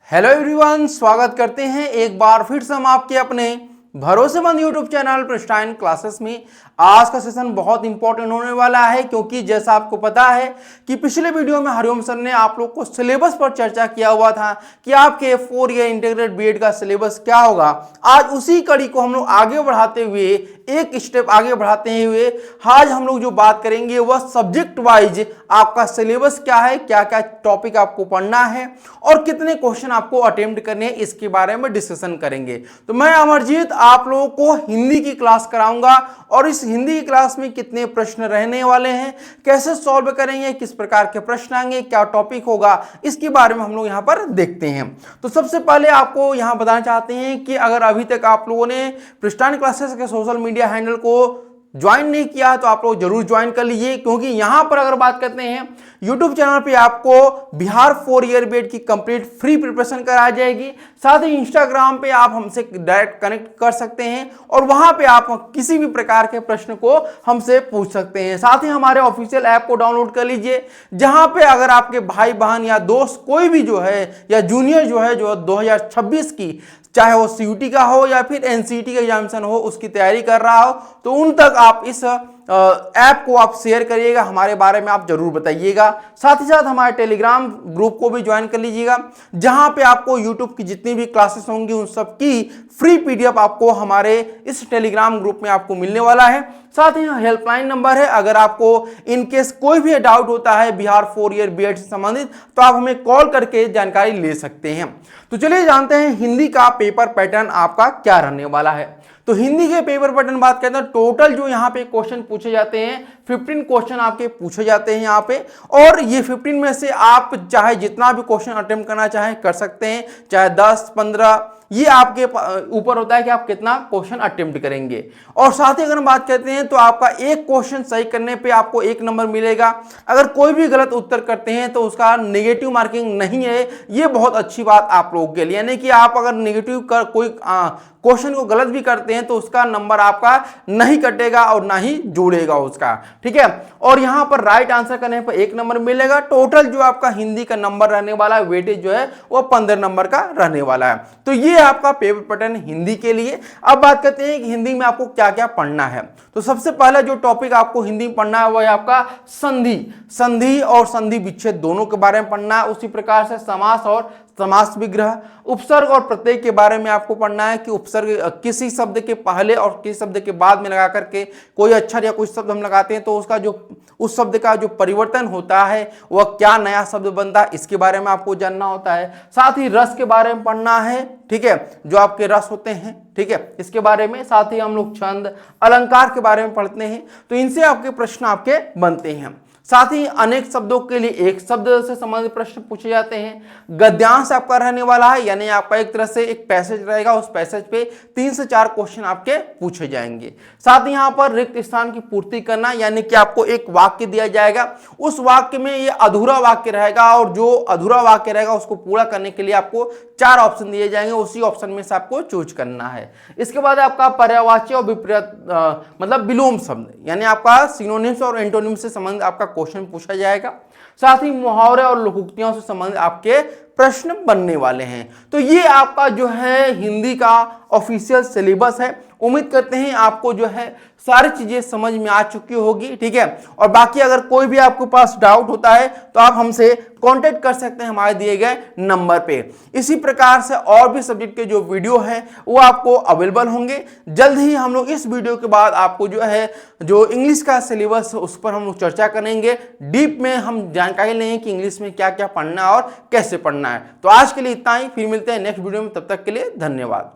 Hello everyone, स्वागत करते हैं एक बार फिर से हम आपके अपने भरोसेमंद यूट्यूब चैनल प्रिस्टाइन क्लासेस में। आज का सेशन बहुत इंपॉर्टेंट होने वाला है क्योंकि जैसा आपको पता है कि पिछले वीडियो में हरिओम सर ने आप लोग को सिलेबस पर चर्चा किया हुआ था कि आपके 4 ईयर इंटीग्रेटेड बीएड का सिलेबस क्या होगा। आज उसी कड़ी को हम लोग आगे बढ़ाते हुए एक स्टेप आगे बढ़ाते हुए आज हम लोग जो बात करेंगे वह सब्जेक्ट वाइज आपका सिलेबस क्या है, क्या क्या टॉपिक आपको पढ़ना है और कितने क्वेश्चन आपको अटेम्प्ट करने हैं, इसके बारे में डिस्कशन करेंगे। तो मैं अमरजीत आप लोगों को हिंदी की क्लास कराऊंगा और इस हिंदी की क्लास में कितने प्रश्न रहने वाले हैं, कैसे सॉल्व करेंगे, किस प्रकार के प्रश्न आएंगे, क्या टॉपिक होगा, इसके बारे में हम लोग यहाँ पर देखते हैं। तो सबसे पहले आपको यहाँ बताना चाहते हैं कि अगर अभी तक आप लोगों ने प्रिस्टाइन क्लासेस के सोशल मीडिया हैंडल को ज्वाइन नहीं किया है तो आप लोग जरूर ज्वाइन कर लीजिए, क्योंकि यहां पर अगर बात करते हैं यूट्यूब चैनल पे आपको बिहार 4 ईयर बीएड की कंप्लीट फ्री प्रिपरेशन कराई जाएगी। साथ ही इंस्टाग्राम पे आप हमसे डायरेक्ट कनेक्ट कर सकते हैं और वहां पे आप किसी भी प्रकार के प्रश्न को हमसे पूछ सकते हैं। साथ ही हमारे ऑफिशियल ऐप को डाउनलोड कर लीजिए, जहां पे अगर आपके भाई बहन या दोस्त कोई भी जो है या जूनियर जो है जो 2026 की चाहे वो सीयूटी का हो या फिर एनसीईटी का एग्जामिनेशन हो उसकी तैयारी कर रहा हो, तो उन तक आप इस ऐप को आप शेयर करिएगा, हमारे बारे में आप जरूर बताइएगा। साथ ही साथ हमारे टेलीग्राम ग्रुप को भी ज्वाइन कर लीजिएगा, जहां पे आपको यूट्यूब की जितनी भी क्लासेस होंगी उन सब की फ्री पीडीएफ आपको हमारे इस टेलीग्राम ग्रुप में आपको मिलने वाला है। साथ ही हेल्पलाइन नंबर है, अगर आपको इनकेस कोई भी डाउट होता है बिहार 4 ईयर बीएड से संबंधित तो आप हमें कॉल करके जानकारी ले सकते हैं। तो चलिए जानते हैं हिंदी का पेपर पैटर्न आपका क्या रहने वाला है। तो हिंदी के पेपर पैटर्न बात करते हैं, टोटल जो यहाँ पे क्वेश्चन पूछे जाते हैं 15 क्वेश्चन आपके पूछे जाते हैं यहाँ पे, और ये 15 में से आप चाहे जितना भी क्वेश्चन अटेम्प्ट करना चाहे कर सकते हैं, चाहे 10, 15, ये आपके ऊपर होता है कि आप कितना क्वेश्चन अटेम्प्ट करेंगे। और साथ ही अगर हम बात करते हैं तो आपका एक क्वेश्चन सही करने पे आपको 1 नंबर मिलेगा। अगर कोई भी गलत उत्तर करते हैं तो उसका नेगेटिव मार्किंग नहीं है, ये बहुत अच्छी बात आप लोगों के लिए, यानी कि आप अगर नेगेटिव कर कोई क्वेश्चन को गलत भी करते हैं तो उसका नंबर आपका नहीं कटेगा और ना ही जोड़ेगा उसका, ठीक है। और यहां पर राइट आंसर करने पर 1 नंबर मिलेगा। टोटल जो आपका हिंदी का नंबर रहने वाला है, वेटेज जो है वो 15 नंबर का रहने वाला है। तो ये आपका पेपर पैटर्न हिंदी के लिए। अब बात करते हैं कि हिंदी में आपको क्या क्या पढ़ना है। तो सबसे पहला जो टॉपिक आपको हिंदी में पढ़ना है वो है आपका संधि और संधि विच्छेद दोनों के बारे में पढ़ना है। उसी प्रकार से समास और समास विग्रह, उपसर्ग और प्रत्यय के बारे में आपको पढ़ना है कि उपसर्ग किसी शब्द के पहले और किसी शब्द के बाद में लगा करके कोई अक्षर या कोई शब्द हम लगाते हैं तो उसका जो उस शब्द का जो परिवर्तन होता है वह क्या नया शब्द बनता है, इसके बारे में आपको जानना होता है। साथ ही रस के बारे में पढ़ना है, ठीक है, जो आपके रस होते हैं, ठीक है, इसके बारे में। साथ ही हम लोग छंद अलंकार के बारे में पढ़ते हैं, तो इनसे आपके प्रश्न आपके बनते हैं। साथ ही अनेक शब्दों के लिए एक शब्द से संबंधित प्रश्न पूछे जाते हैं। गद्यांश आपका रहने वाला है, यानी आपका एक तरह से एक पैसेज रहेगा, उस पैसेज पे 3 से 4 क्वेश्चन आपके पूछे जाएंगे। साथ ही यहाँ पर रिक्त स्थान की पूर्ति करना, यानी कि आपको एक वाक्य दिया जाएगा, उस वाक्य में ये अधूरा वाक्य रहेगा और जो अधूरा वाक्य रहेगा उसको पूरा करने के लिए आपको 4 ऑप्शन दिए जाएंगे, उसी ऑप्शन में से आपको चूज करना है। इसके बाद आपका पर्यायवाची और मतलब विलोम शब्द, यानी आपका सिनोनिम्स और एंटोनिम्स से संबंधित आपका क्वेश्चन पूछा जाएगा। साथ ही मुहावरे और लोकोक्तियों से संबंधित आपके प्रश्न बनने वाले हैं। तो ये आपका जो है हिंदी का ऑफिशियल सिलेबस है। उम्मीद करते हैं आपको जो है सारी चीजें समझ में आ चुकी होगी, ठीक है। और बाकी अगर कोई भी आपके पास डाउट होता है तो आप हमसे कांटेक्ट कर सकते हैं हमारे दिए गए नंबर पे। इसी प्रकार से और भी सब्जेक्ट के जो वीडियो है वो आपको अवेलेबल होंगे। जल्द ही हम लोग इस वीडियो के बाद आपको जो है जो इंग्लिश का सिलेबस उस पर हम लोग चर्चा करेंगे, डीप में हम जानकारी लेंगे कि इंग्लिश में क्या क्या पढ़ना है और कैसे पढ़ना है। तो आज के लिए इतना ही, फिर मिलते हैं नेक्स्ट वीडियो में, तब तक के लिए धन्यवाद।